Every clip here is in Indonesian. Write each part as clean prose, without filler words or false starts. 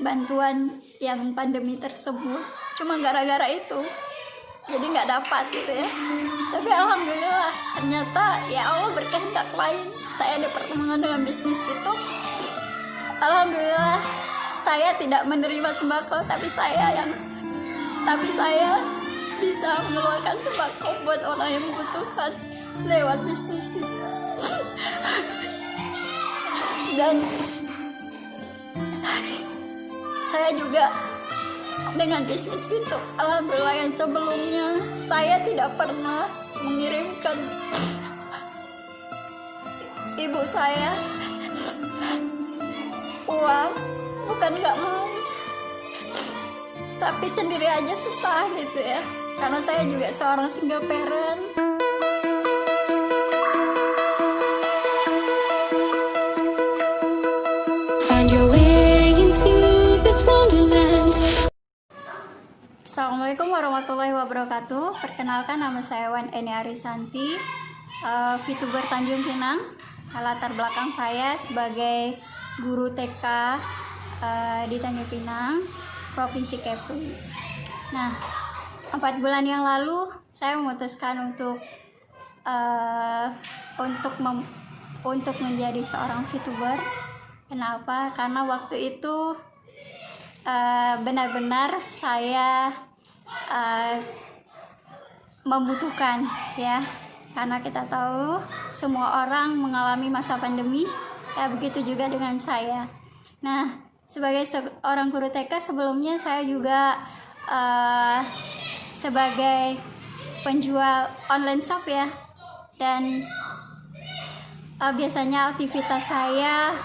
bantuan yang pandemi tersebut, cuma gara-gara itu jadi nggak dapat gitu ya. Tapi alhamdulillah ternyata ya Allah berkehendak lain, saya dipertemukan dengan bisnis itu. Alhamdulillah saya tidak menerima sembako, tapi saya bisa mengeluarkan sembako buat orang yang membutuhkan lewat bisnis itu. Dan saya juga dengan bisnis itu, alhamdulillah, yang sebelumnya saya tidak pernah mengirimkan ibu saya uang, bukan nggak mau, tapi sendiri aja susah gitu ya, karena saya juga seorang single parent. Find your way into this wonderland. Assalamualaikum warahmatullahi wabarakatuh. Perkenalkan, nama saya Wan Eni Arisanti, VTuber Tanjung Pinang. Latar belakang saya sebagai guru TK di Tanjung Pinang, Provinsi Kepri. Nah, 4 bulan yang lalu saya memutuskan untuk menjadi seorang VTuber. Kenapa? Karena waktu itu benar-benar saya membutuhkan ya, karena kita tahu semua orang mengalami masa pandemi ya, begitu juga dengan saya. Nah, sebagai seorang guru TK sebelumnya saya juga sebagai penjual online shop ya, dan biasanya aktivitas saya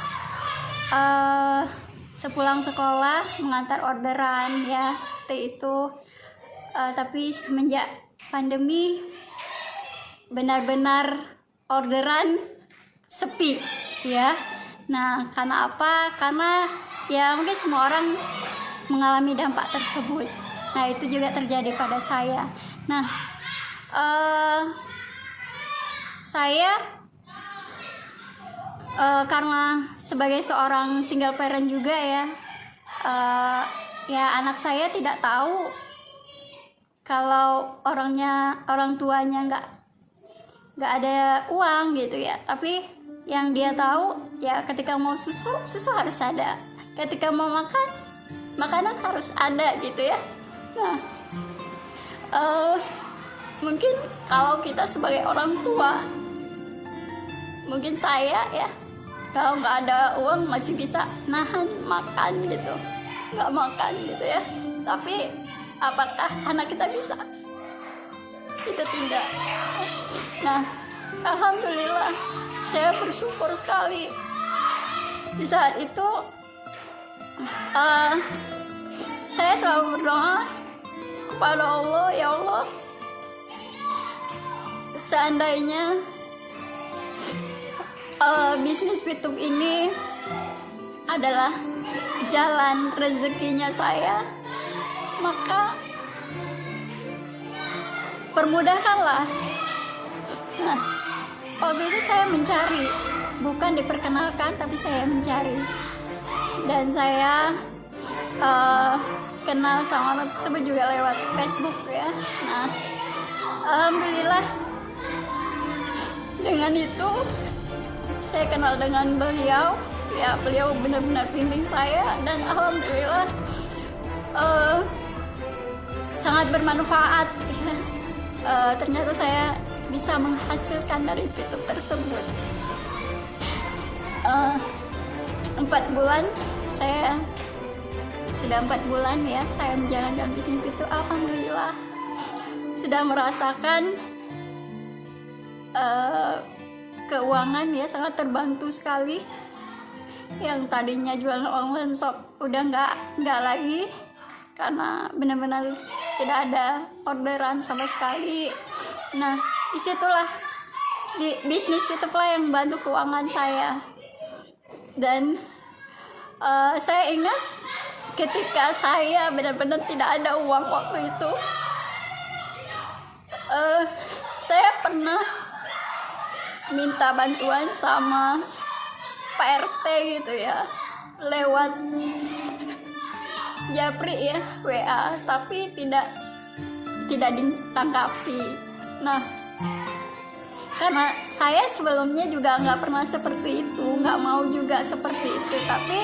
sepulang sekolah mengantar orderan ya, seperti itu. Tapi semenjak pandemi benar-benar orderan sepi ya. Nah, karena apa? Karena ya mungkin semua orang mengalami dampak tersebut. Nah, itu juga terjadi pada saya. Nah, saya karena sebagai seorang single parent juga ya anak saya tidak tahu kalau orang tuanya nggak ada uang gitu ya. Tapi yang dia tahu ya, ketika mau susu harus ada, ketika mau makan, makanan harus ada gitu ya. Nah, mungkin kalau kita sebagai orang tua, mungkin saya ya, kalau nggak ada uang masih bisa nahan makan gitu, nggak makan gitu ya. Tapi apakah anak kita bisa? Itu tidak. Nah, alhamdulillah saya bersyukur sekali di saat itu. Saya selalu berdoa kepada Allah, ya Allah, seandainya bisnis VTube ini adalah jalan rezekinya saya, maka permudahkanlah. Nah, waktu itu saya mencari, bukan diperkenalkan, tapi saya mencari, dan saya kenal sama orang tersebut juga lewat Facebook ya. Nah, alhamdulillah dengan itu saya kenal dengan beliau ya. Beliau benar-benar bimbing saya, dan alhamdulillah sangat bermanfaat ya. Ternyata saya bisa menghasilkan dari VTube tersebut. 4 bulan saya sudah 4 bulan ya saya menjalankan bisnis itu. Alhamdulillah sudah merasakan keuangan ya, sangat terbantu sekali. Yang tadinya jualan online shop udah nggak lagi, karena benar-benar tidak ada orderan sama sekali. Nah, disitulah di bisnis VTube lah yang membantu keuangan saya. Dan saya ingat ketika saya benar-benar tidak ada uang waktu itu, saya pernah minta bantuan sama Pak RT gitu ya, lewat japri ya WA, tapi tidak ditanggapi. Nah, karena saya sebelumnya juga nggak pernah seperti itu, nggak mau juga seperti itu, tapi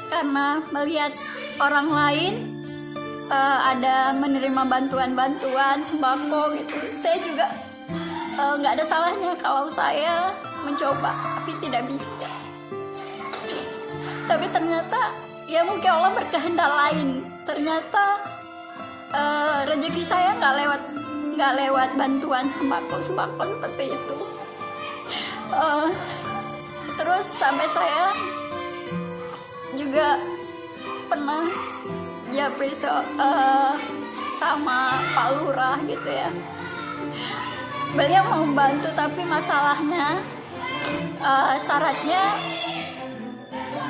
karena melihat orang lain ada menerima bantuan sembako gitu, saya juga nggak ada salahnya kalau saya mencoba, tapi tidak bisa. Tapi ternyata ya mungkin Allah berkehendak lain. Ternyata rezeki saya nggak lewat bantuan sembako seperti itu. Terus sampai saya juga pernah japri sama Pak Lurah gitu ya. Beliau mau membantu, tapi masalahnya syaratnya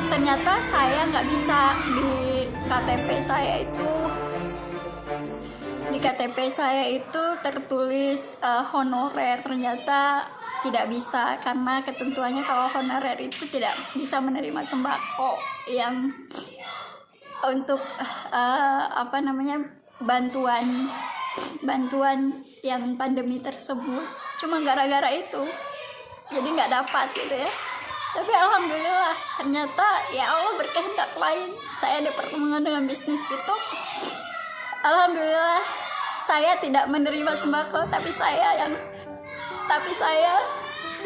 ternyata saya nggak bisa. Di KTP saya itu tertulis honorer, ternyata tidak bisa karena ketentuannya kalau honorer itu tidak bisa menerima sembako yang untuk bantuan yang pandemi tersebut. Cuma gara-gara itu jadi nggak dapat gitu ya. Tapi alhamdulillah ternyata ya Allah berkehendak lain. Saya dipertemukan dengan bisnis pitok. Alhamdulillah saya tidak menerima sembako, tapi saya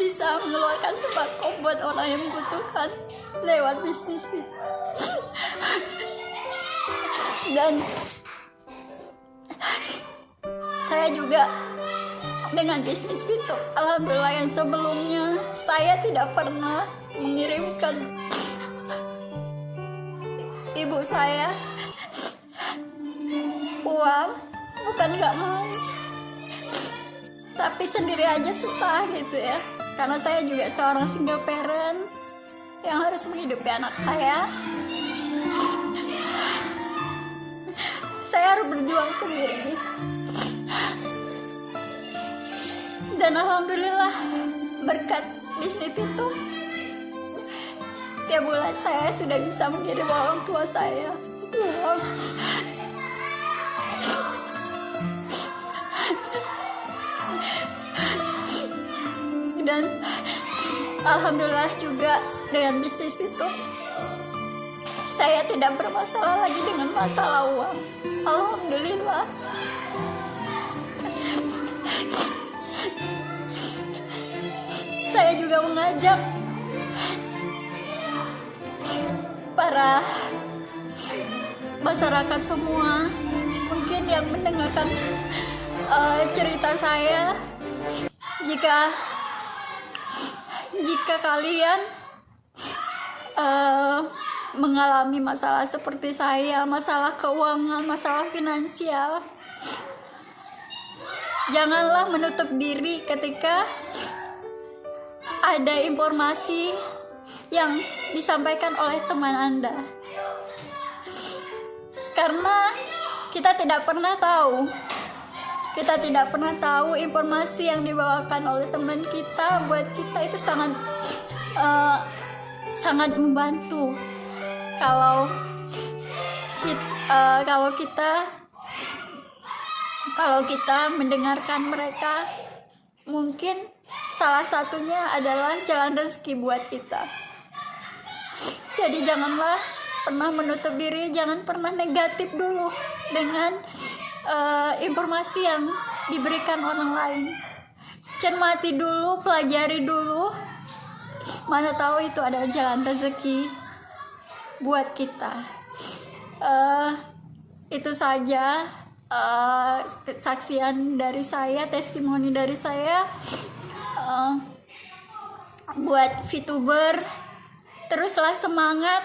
bisa mengeluarkan sembako buat orang yang membutuhkan lewat bisnis pitok. Dan saya juga dengan bisnis pitok, alhamdulillah yang sebelumnya saya tidak pernah mengirimkan ibu saya uang, bukan nggak mau, tapi sendiri aja susah gitu ya, karena saya juga seorang single parent yang harus menghidupi anak saya. Saya harus berjuang sendiri. Dan alhamdulillah berkat bisnis itu tiap bulan saya sudah bisa mengirim orang tua saya uang. Dan alhamdulillah juga dengan bisnis itu saya tidak bermasalah lagi dengan masalah uang. Alhamdulillah. Saya juga mengajak para masyarakat semua mungkin yang mendengarkan cerita saya, jika kalian mengalami masalah seperti saya, masalah keuangan, masalah finansial, janganlah menutup diri ketika ada informasi yang disampaikan oleh teman Anda, karena kita tidak pernah tahu informasi yang dibawakan oleh teman kita buat kita itu sangat membantu. Kalau kita mendengarkan mereka, mungkin salah satunya adalah jalan rezeki buat kita. Jadi janganlah pernah menutup diri, jangan pernah negatif dulu dengan informasi yang diberikan orang lain. Cermati dulu, pelajari dulu, mana tahu itu adalah jalan rezeki buat kita. Itu saja kesaksian dari saya, testimoni dari saya. Buat VTuber, teruslah semangat,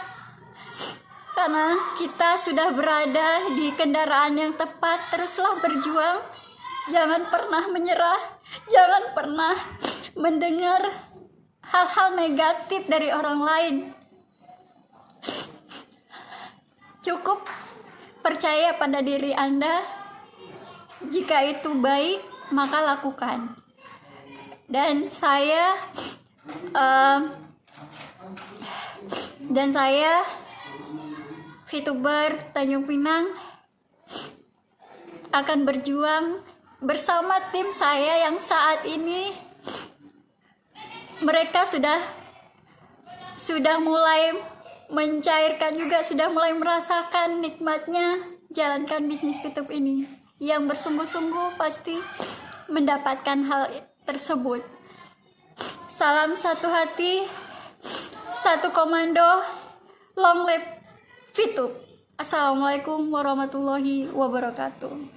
karena kita sudah berada di kendaraan yang tepat. Teruslah berjuang, jangan pernah menyerah, jangan pernah mendengar hal-hal negatif dari orang lain. Cukup percaya pada diri Anda. Jika itu baik, maka lakukan. Dan saya VTuber Tanjung Pinang akan berjuang bersama tim saya yang saat ini mereka sudah mulai mencairkan juga, sudah mulai merasakan nikmatnya jalankan bisnis VTube ini. Yang bersungguh-sungguh pasti mendapatkan hal tersebut. Salam satu hati, satu komando, long live VTube. Assalamualaikum warahmatullahi wabarakatuh.